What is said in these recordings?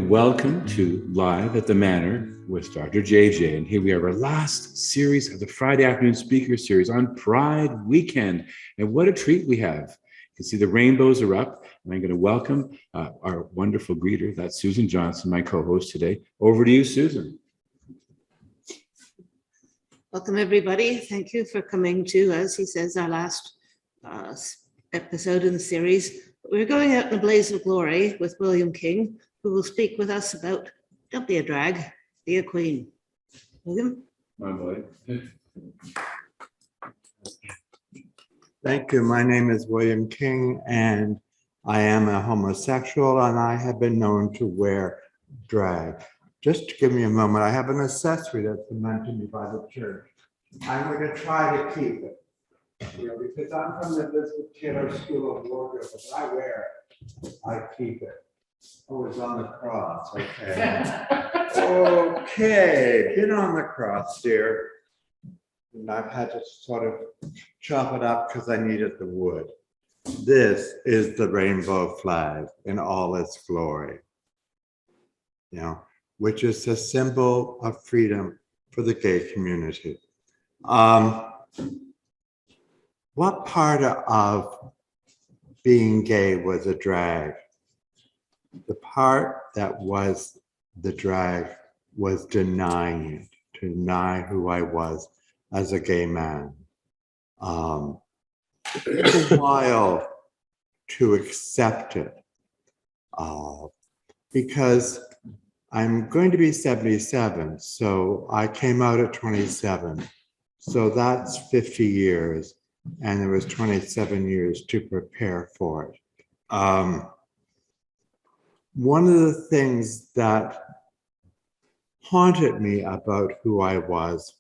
and welcome to Live at the Manor with Dr. JJ. And here we are, our last series of the Friday afternoon speaker series on Pride Weekend. And what a treat we have. You can see the rainbows are up, and I'm going to welcome our wonderful greeter, that's Susan Johnson, my co-host today. Over to you, Susan. Welcome, everybody. Thank you for coming to, as he says, our last episode in the series. We're going out in a blaze of glory with William King, who will speak with us about don't be a drag, be a queen. William? My boy. Thank you. My name is William King, and I am a homosexual, and I have been known to wear drag. Just to give me a moment, I have an accessory that's been lent to me by the church. I'm going to try to keep it, because I'm from the Elizabeth Taylor School of Wardrobe, but I keep it. Oh, it's on the cross. Okay. Okay, get on the cross, dear. And I've had to sort of chop it up because I needed the wood. This is the rainbow flag in all its glory, which is a symbol of freedom for the gay community. What part of being gay was a drag? The part that was the drag was denying it, to deny who I was as a gay man. It took a while to accept it because I'm going to be 77, so I came out at 27. So that's 50 years, and there was 27 years to prepare for it. One of the things that haunted me about who I was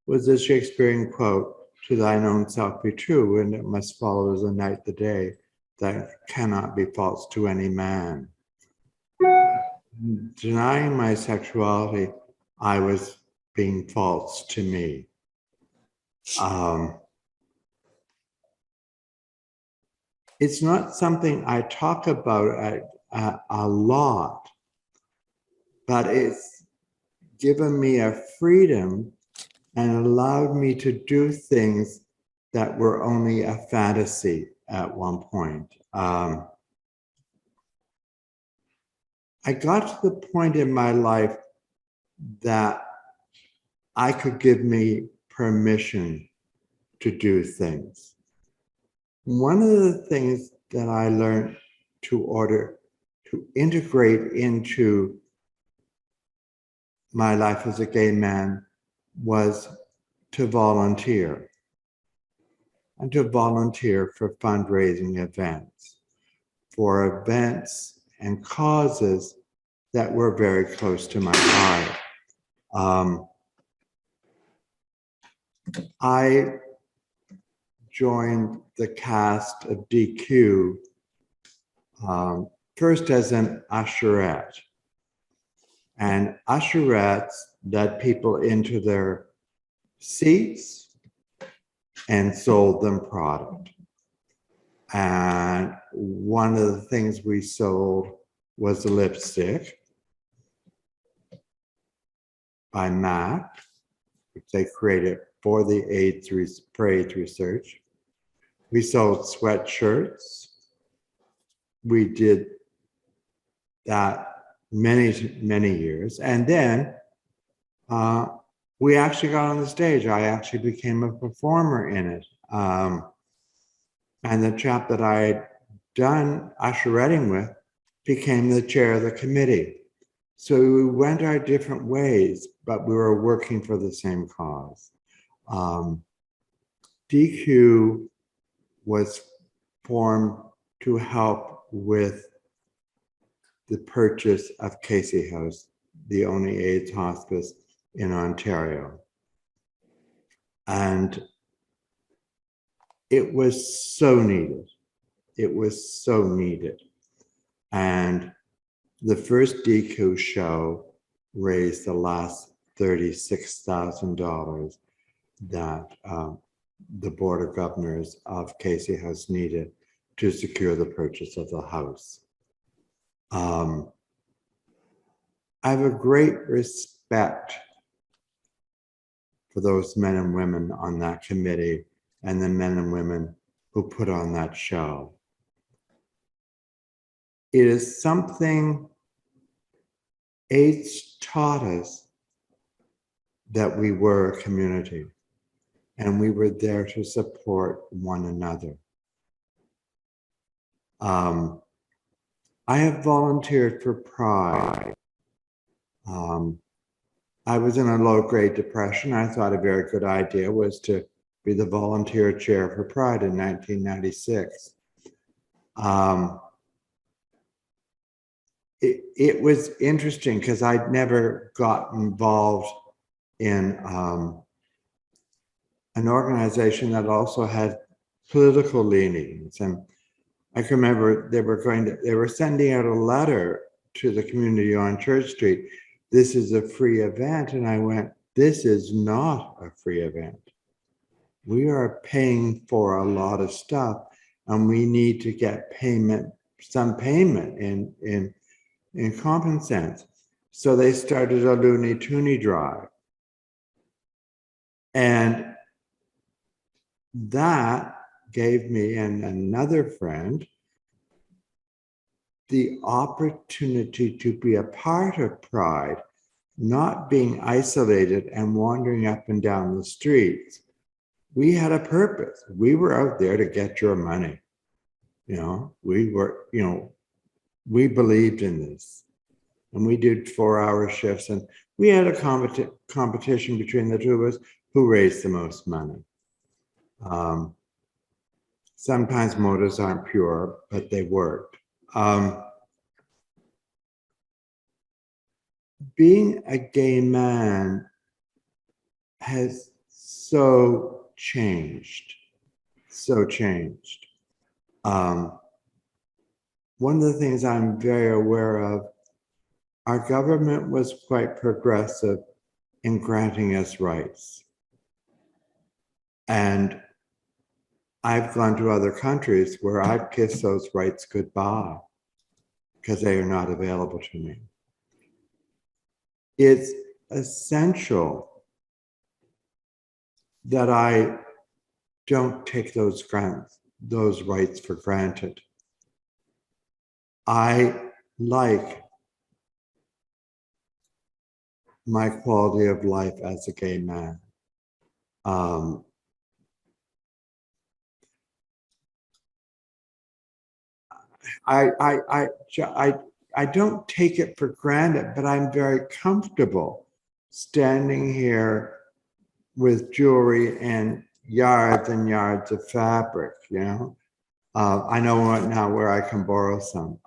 the Shakespearean quote, "To thine own self be true, and it must follow as a night the day, that cannot be false to any man." Denying my sexuality, I was being false to me. It's not something I talk about a lot, but it's given me a freedom and allowed me to do things that were only a fantasy at one point. I got to the point in my life that I could give me permission to do things. One of the things that I learned to integrate into my life as a gay man was to volunteer, and to volunteer for fundraising events, for events and causes that were very close to my heart. I joined the cast of DQ first as an usherette. And usherettes led people into their seats and sold them product. And one of the things we sold was a lipstick by MAC, which they created for the AIDS research. We sold sweatshirts. We did that many years. And then we actually got on the stage. I actually became a performer in it. And the chap that I had done usheretting with became the chair of the committee. So we went our different ways, but we were working for the same cause. DQ was formed to help with the purchase of Casey House, the only AIDS hospice in Ontario. And it was so needed. It was so needed. And the first DQ show raised the last $36,000 that the Board of Governors of Casey House needed to secure the purchase of the house. I have a great respect for those men and women on that committee and the men and women who put on that show. It is something AIDS taught us, that we were a community and we were there to support one another. I have volunteered for Pride. I was in a low-grade depression. I thought a very good idea was to be the volunteer chair for Pride in 1996. It was interesting because I'd never got involved in an organization that also had political leanings. And I can remember they were sending out a letter to the community on Church Street. This is a free event. And I went, this is not a free event. We are paying for a lot of stuff and we need to get some payment in common sense. So they started a Looney Tooney drive. And that gave me and another friend the opportunity to be a part of Pride, not being isolated and wandering up and down the streets. We had a purpose. We were out there to get your money. We believed in this. And we did 4-hour shifts, and we had a competition between the two of us who raised the most money. Sometimes motives aren't pure, but they worked. Being a gay man has so changed. One of the things I'm very aware of, our government was quite progressive in granting us rights. And I've gone to other countries where I've kissed those rights goodbye because they are not available to me. It's essential that I don't take those rights for granted. I like my quality of life as a gay man. I don't take it for granted, but I'm very comfortable standing here with jewelry and yards of fabric, I know now where I can borrow some.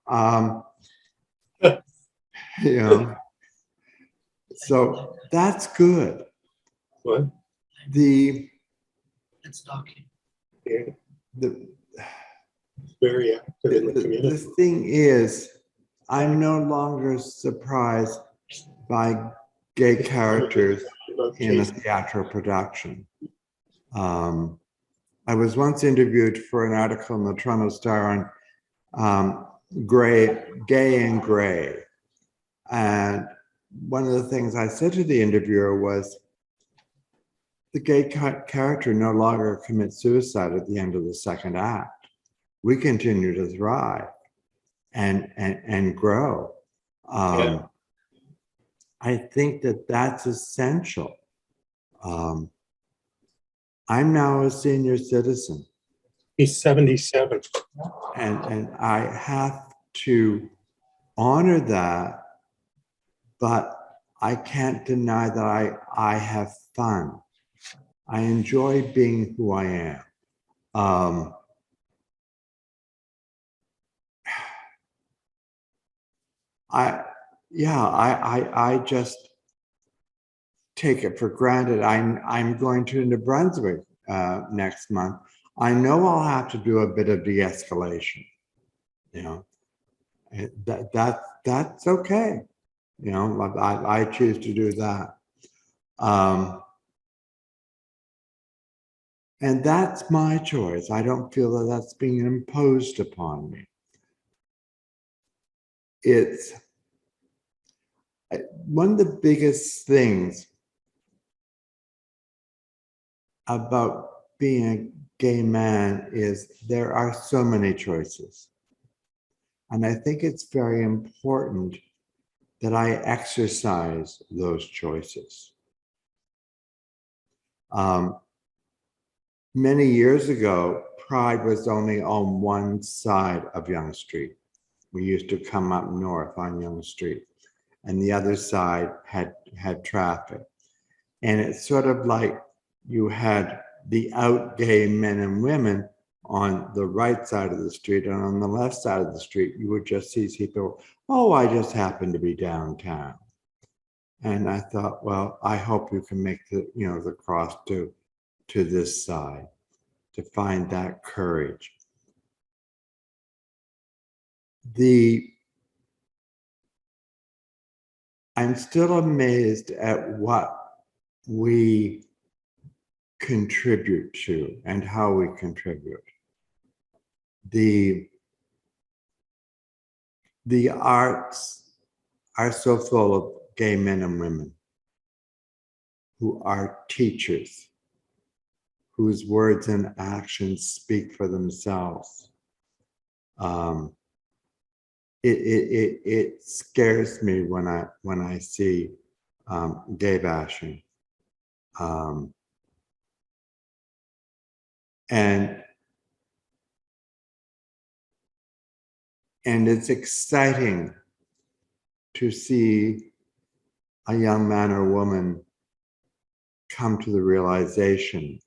So that's good. What? It's talking. Yeah, The very active in the community. The thing is, I'm no longer surprised by gay characters in a theatrical production. I was once interviewed for an article in the Toronto Star on gay and gray. And one of the things I said to the interviewer was, the gay character no longer commits suicide at the end of the second act. We continue to thrive and grow. Yeah. I think that that's essential. I'm now a senior citizen. He's 77. And I have to honor that, but I can't deny that I have fun. I enjoy being who I am. I just take it for granted. I'm going to New Brunswick next month. I know I'll have to do a bit of de-escalation. That's okay. I choose to do that. And that's my choice. I don't feel that that's being imposed upon me. One of the biggest things about being a gay man is there are so many choices. And I think it's very important that I exercise those choices. Many years ago, Pride was only on one side of Yonge Street. We used to come up north on Yonge Street, and the other side had traffic. And it's sort of like you had the out gay men and women on the right side of the street, and on the left side of the street, you would just see people, oh, I just happen to be downtown. And I thought, well, I hope you can make the, the cross to this side, to find that courage. I'm still amazed at what we contribute to and how we contribute. The arts are so full of gay men and women who are teachers, whose words and actions speak for themselves. It scares me when I see gay bashing, and it's exciting to see a young man or woman come to the realization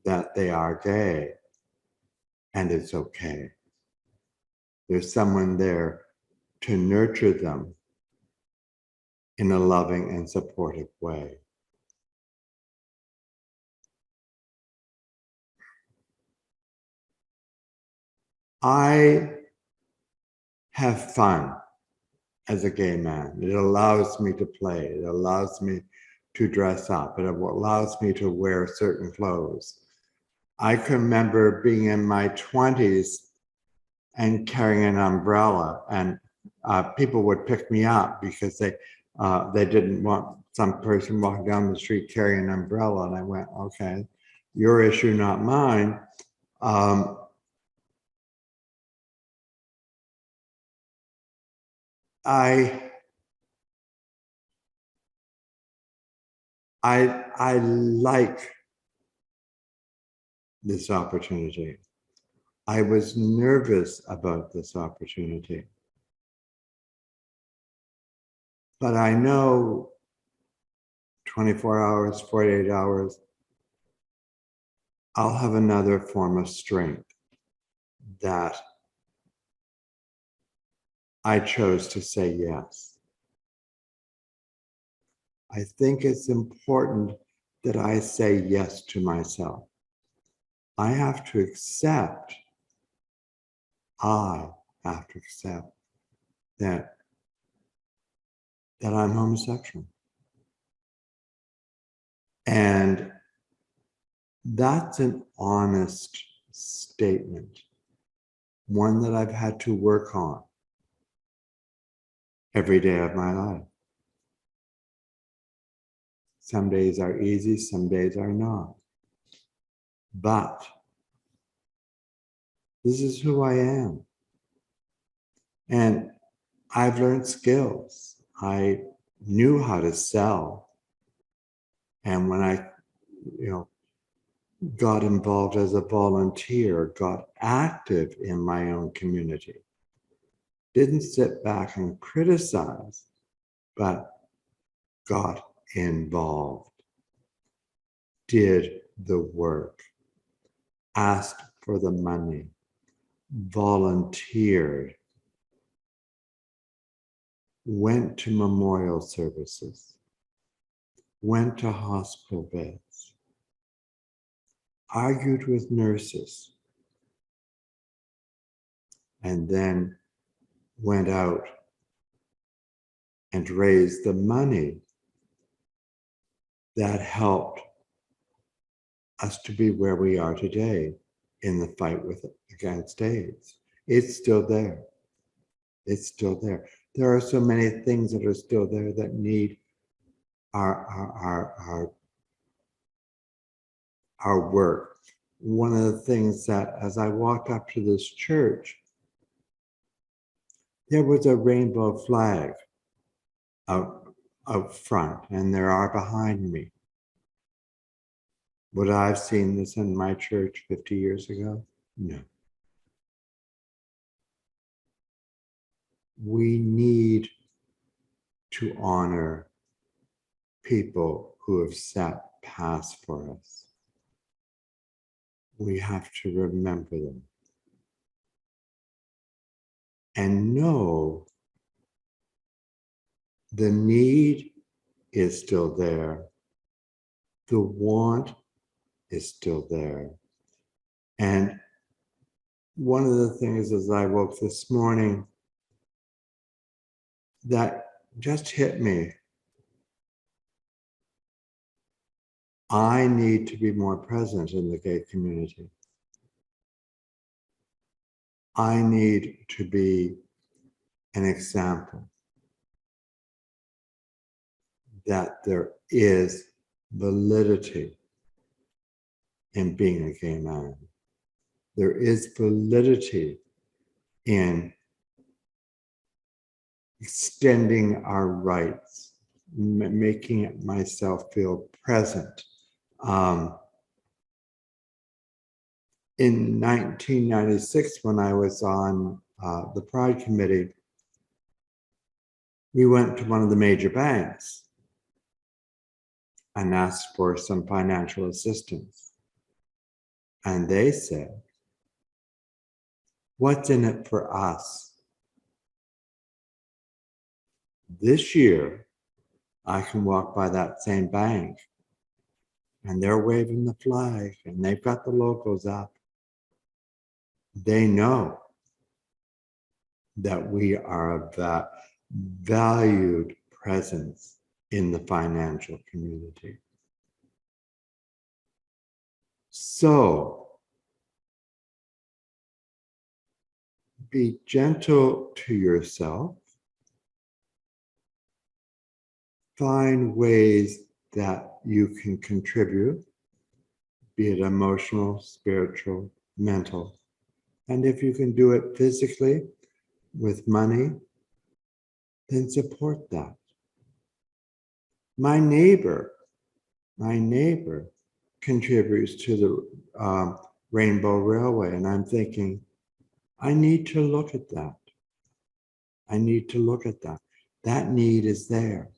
that they are gay and it's okay. There's someone there to nurture them in a loving and supportive way. I have fun as a gay man. It allows me to play. It allows me to dress up. It allows me to wear certain clothes. I can remember being in my 20s and carrying an umbrella, and people would pick me up because they didn't want some person walking down the street carrying an umbrella. And I went, okay, your issue, not mine. I like this opportunity. I was nervous about this opportunity. But I know 24 hours, 48 hours, I'll have another form of strength that I chose to say yes. I think it's important that I say yes to myself. I have to accept that I'm homosexual. And that's an honest statement, one that I've had to work on every day of my life. Some days are easy, some days are not. But this is who I am. And I've learned skills. I knew how to sell. And when I, got involved as a volunteer, got active in my own community, didn't sit back and criticize, but got involved, did the work, asked for the money, volunteered, went to memorial services, went to hospital beds, argued with nurses, and then went out and raised the money that helped us to be where we are today in the fight against AIDS. It's still there. It's still there. There are so many things that are still there that need our work. One of the things that, as I walked up to this church, there was a rainbow flag out front, and there are behind me. Would I have seen this in my church 50 years ago? No. We need to honor people who have set paths for us. We have to remember them and know the need is still there. The want is still there. And one of the things as I woke this morning that just hit me, I need to be more present in the gay community. I need to be an example that there is validity in being a gay man. There is validity in extending our rights, making myself feel present. In 1996, when I was on the Pride Committee, we went to one of the major banks and asked for some financial assistance. And they said, "What's in it for us?" This year, I can walk by that same bank and they're waving the flag and they've got the logos up. They know that we are a valued presence in the financial community. So, be gentle to yourself. Find ways that you can contribute, be it emotional, spiritual, mental. And if you can do it physically with money, then support that. My neighbor contributes to the Rainbow Railway, and I'm thinking, I need to look at that. I need to look at that. That need is there.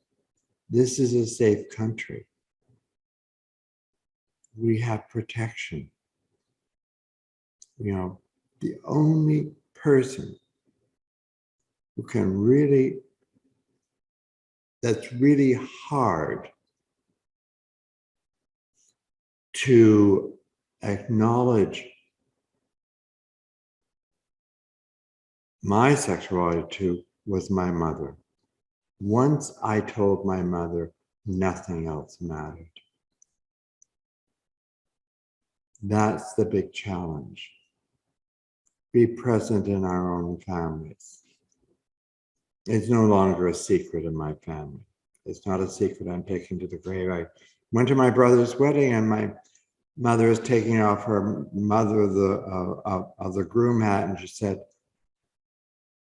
This is a safe country. We have protection. You know, the only person who can really, that's really hard to acknowledge my sexuality to was my mother. Once I told my mother, nothing else mattered. That's the big challenge. Be present in our own families. It's no longer a secret in my family. It's not a secret I'm taking to the grave. I went to my brother's wedding and my mother is taking off her mother of the groom hat, and she said,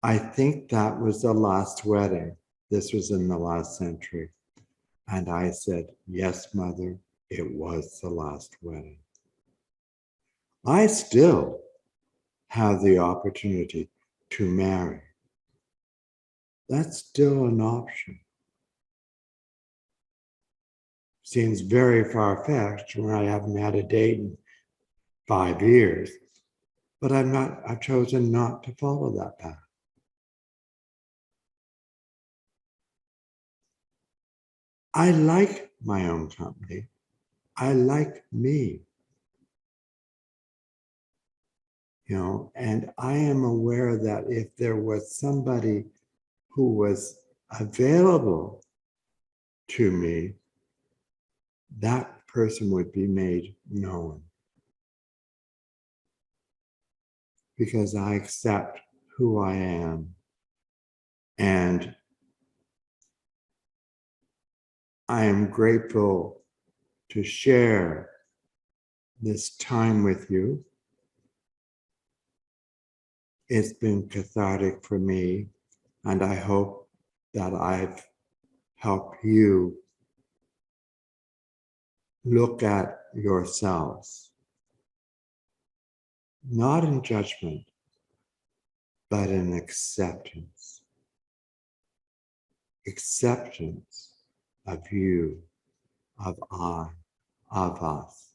"I think that was the last wedding. This was in the last century." And I said, "Yes, mother, it was the last wedding." I still have the opportunity to marry. That's still an option. Seems very far-fetched when I haven't had a date in 5 years, but I've chosen not to follow that path. I like my own company. I like me. You know, and I am aware that if there was somebody who was available to me, that person would be made known. Because I accept who I am And I am grateful to share this time with you. It's been cathartic for me, and I hope that I've helped you look at yourselves, not in judgment, but in acceptance. Acceptance of you, of I, of us,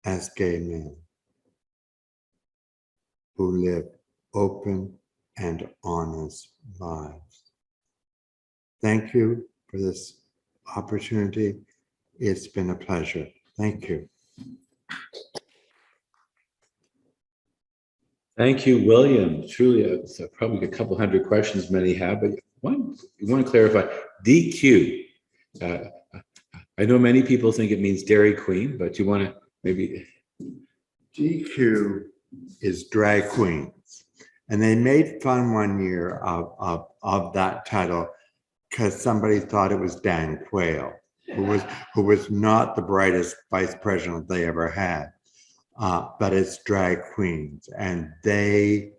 as gay men who live open and honest lives. Thank you for this opportunity. It's been a pleasure. Thank you. Thank you, William. Truly, it's probably a couple hundred questions many have, but one, you want to clarify, DQ. I know many people think it means Dairy Queen, but you want to maybe... DQ is drag queens. And they made fun one year of that title because somebody thought it was Dan Quayle, who was not the brightest vice president they ever had. But it's drag queens, and they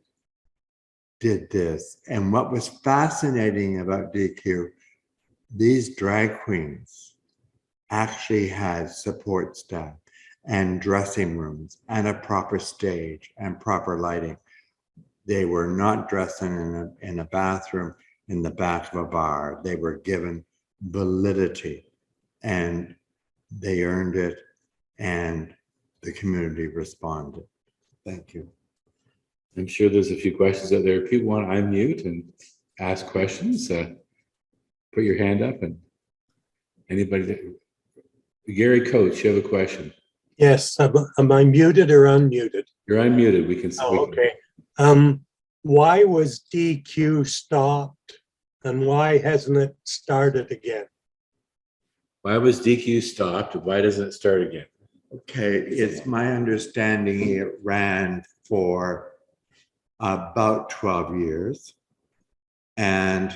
did this. And what was fascinating about DQ, these drag queens actually had support staff and dressing rooms and a proper stage and proper lighting. They were not dressing in a bathroom in the back of a bar. They were given validity, and they earned it, and the community responded. Thank you. I'm sure there's a few questions out there. If people want to unmute and ask questions, put your hand up. And anybody that... Gary Coates, you have a question. Yes, am I muted or unmuted? You're unmuted. We can... Oh, okay. Why was DQ stopped and why hasn't it started again? Why was DQ stopped? Why doesn't it start again? Okay, it's my understanding it ran for about 12 years, and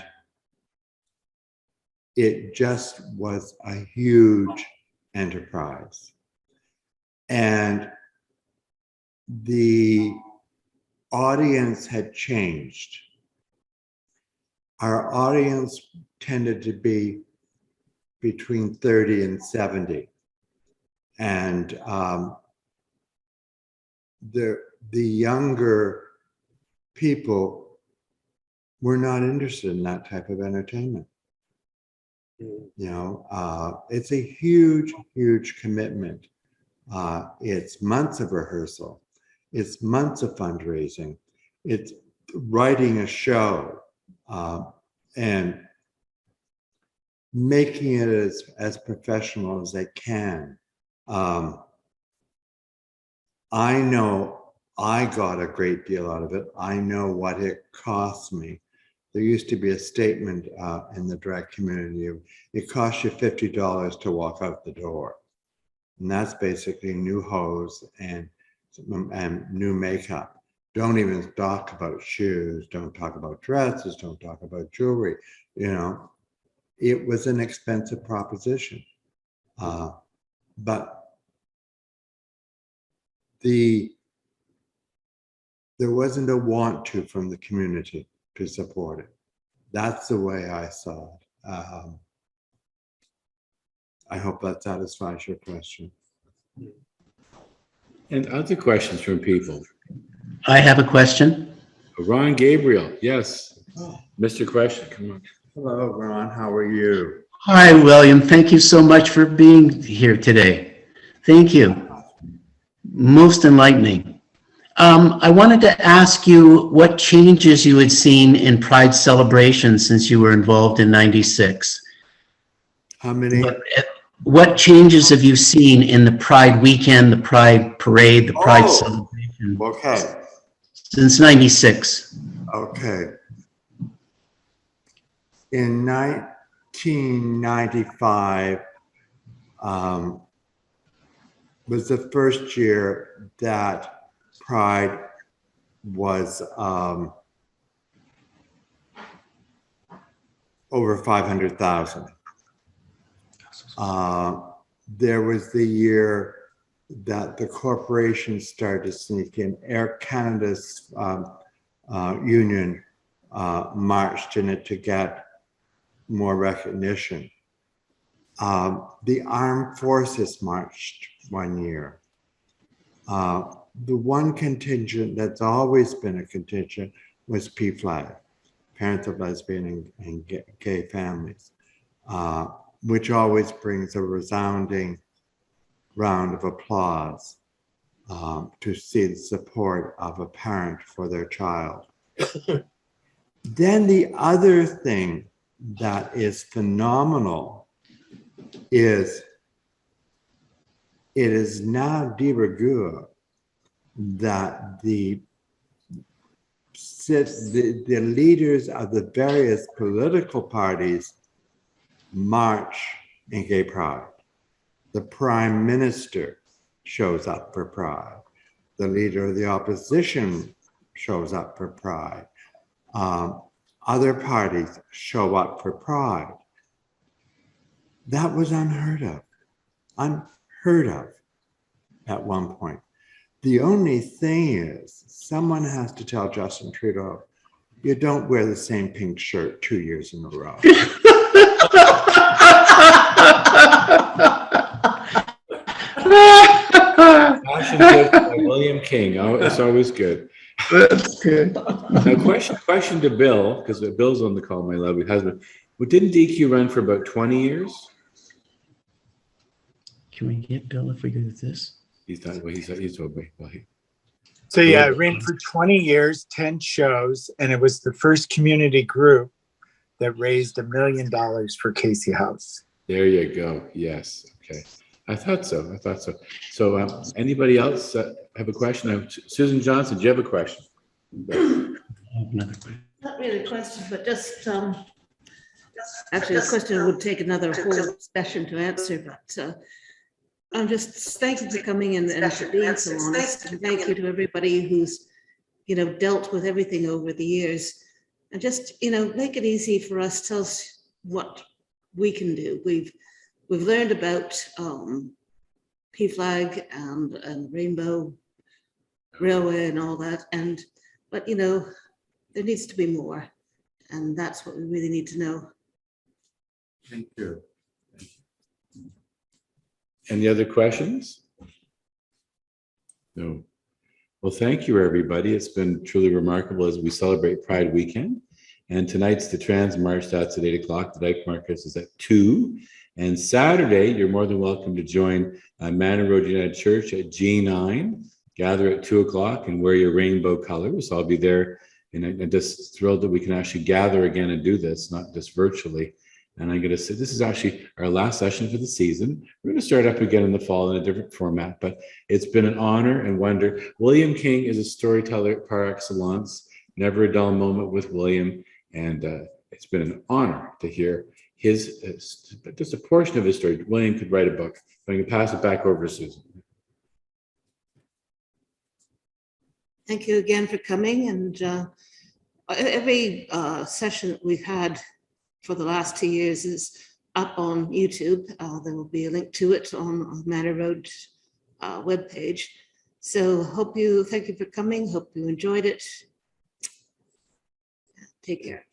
it just was a huge enterprise. And the audience had changed. Our audience tended to be between 30 and 70. And the younger people were not interested in that type of entertainment. You know, it's a huge, huge commitment. It's months of rehearsal. It's months of fundraising. It's writing a show and making it as professional as they can. I know I got a great deal out of it. I know what it cost me. There used to be a statement in the drag community of, it costs you $50 to walk out the door. And that's basically new hose and new makeup. Don't even talk about shoes, don't talk about dresses, don't talk about jewelry. You know, it was an expensive proposition. But there wasn't a want to from the community to support it. That's the way I saw it. I hope that satisfies your question. And other questions from people. I have a question. Ron Gabriel, yes. Mr. Question, come on. Hello, Ron. How are you? Hi, William. Thank you so much for being here today. Thank you. Most enlightening. I wanted to ask you what changes you had seen in Pride celebrations since you were involved in '96. How many? What changes have you seen in the Pride weekend, the Pride parade, the Pride celebration Okay. since '96? Okay. In 1995 was the first year that Pride was over 500,000. There was the year that the corporations started to sneak in. Air Canada's union marched in it to get more recognition. The armed forces marched one year. The one contingent that's always been a contingent was PFLAG, Parents of Lesbian and Gay Families, which always brings a resounding round of applause to see the support of a parent for their child. Then the other thing that is phenomenal is it is now de rigueur that the leaders of the various political parties march in gay pride. The prime minister shows up for pride. The leader of the opposition shows up for pride. Other parties show up for pride. That was unheard of at one point. The only thing is, someone has to tell Justin Trudeau, you don't wear the same pink shirt 2 years in a row. Fashion tips by William King. Oh, it's always good. That's good. Now, question to Bill, because Bill's on the call, my lovely husband. Well, didn't DQ run for about 20 years? Can we get Bill if we do this? He's not. Well, he's away. Well, So yeah, I ran for 20 years, 10 shows, and it was the first community group that raised $1 million for Casey House. there you go. Yes. Okay. I thought so. So, anybody else have a question? Susan Johnson, do you have a question? I have another question. Not really a question, but just, actually, a question would take another whole session to answer, but I'm just thank you for coming in and for being so honest. And thank you to everybody who's, dealt with everything over the years. And just, make it easy for us, tell us what we can do. We've learned about PFLAG and Rainbow Railway and all that. But there needs to be more. And that's what we really need to know. Thank you. Any other questions? No. Well, thank you, everybody. It's been truly remarkable as we celebrate Pride Weekend. And tonight's the Trans March. That's at 8 o'clock. The Dyke Marcus is at 2. And Saturday, you're more than welcome to join Manor Road United Church at G9. Gather at 2 o'clock and wear your rainbow colors. I'll be there. And I'm just thrilled that we can actually gather again and do this, not just virtually. And I'm going to say, this is actually our last session for the season. We're going to start up again in the fall in a different format, but it's been an honor and wonder. William King is a storyteller par excellence, never a dull moment with William. And it's been an honor to hear his, just a portion of his story. William could write a book. I'm going to pass it back over to Susan. Thank you again for coming. And every session that we've had for the last 2 years is up on YouTube. There will be a link to it on Manor Road webpage. So thank you for coming. Hope you enjoyed it. Take care.